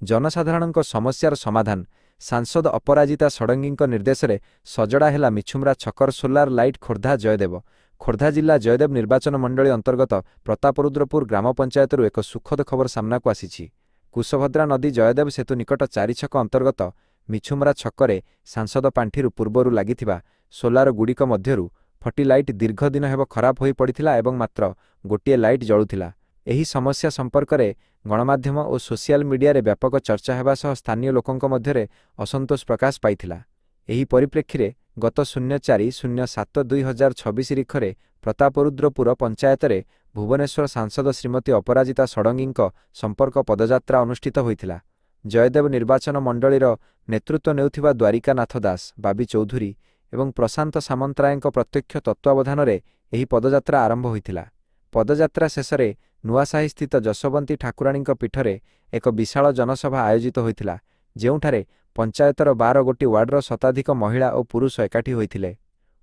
जनसाधारणଙ୍କ समस्यार समाधान सांसद अपराजिता षडंगीଙ୍କ निर्देशରେ सजड़ा हेला मिछुमरा छकर solar light Khordha Jaydev. Khordha जिला जयदेव निर्वाचन मंडली अंतर्गत प्रतापरुद्रपुर ग्राम पंचायत एक सुखद खबर सामना को आसी। कुशभद्रा नदी जयदेव सेतु निकट 4 छक अंतर्गत मिछुमरा छकरे सांसद पांठिरु पूर्वरु लागिथिबा सोलार गुड़िक मध्यरु फटी लाइट दीर्घ दिन हेब खराब होई पड़िथिला एवं मात्र गोटिए लाइट जळुथिला। एही समस्या संपर्क में गणमाध्यम और सोशल मीडिया रे व्यापक चर्चा हेबा सह स्थानीय लोकंक मध्यरे असंतोष प्रकाश पाइथिला। एही परिप्रेक्षी रे गत 04/07/2026 तारिखरे प्रतापरुद्रपुर पंचायत रे भुवनेश्वर सांसद श्रीमती अपराजिता षडंगीଙ୍କ संपर्क पदयात्रा अनुष्ठित होइथिला। जयदेव निर्वाचन मंडलीर नेतृत्व नेउथिबा द्वारिकानाथ दास, बाबी चौधुरी एवं प्रशांत सामंतरायଙ୍କ प्रत्यक्ष तत्वावधान रे एही पदयात्रा आरंभ होइथिला। पदयात्रा शेष में नुआसाही स्थित जशवंती ठाकुराणी पीठरे एक विशाल जनसभा आयोजित होइथिला, जेउठारे पंचायतर 12 गोटी वार्डर शताधिक महिला और पुरुष एकाठी होइथिले।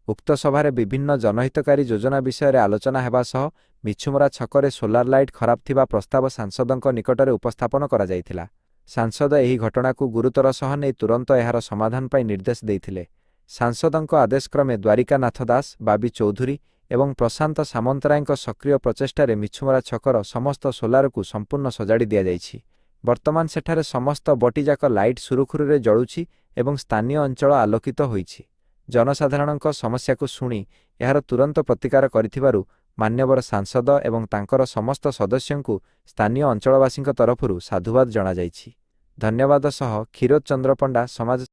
उक्त सभारे विभिन्न जनहितकारी योजना विषय आलोचना हेबा सह मिछुमरा छकरे सोलार लाइट खराब थिबा प्रस्ताव सांसदଙ୍କ निकटरे उपस्थापन करा जायथिला। सांसद एही घटना को गुरुतर सह नै तुरंत एहार समाधान पाई निर्देश देइथिले। सांसदଙ୍କ आदेशक्रमे द्वारिकानाथ दास, बाबी चौधुरी एवं प्रशांत सामंतरायଙ୍କ सक्रिय प्रचेष्टारे मिछुमरा छकर समस्त सोलार को संपूर्ण सजाड़ी दिया जाइछि। वर्तमान सेठारे समस्त बटीजाक लाइट सुरुखुरुरे जळुछि एवं स्थानीय अंचल आलोकित होइछि। जनसाधारणଙ୍କ समस्या को शुणी एहार तुरंत प्रतिकार करिथिबारु मान्यवर सांसद एवं तांकर समस्त सदस्यंकु स्थानीय अंचलवासींक तरफरु साधुवाद जणा जाइछि। धन्यवाद सह क्षीरोद चंद्र पंडा समाज।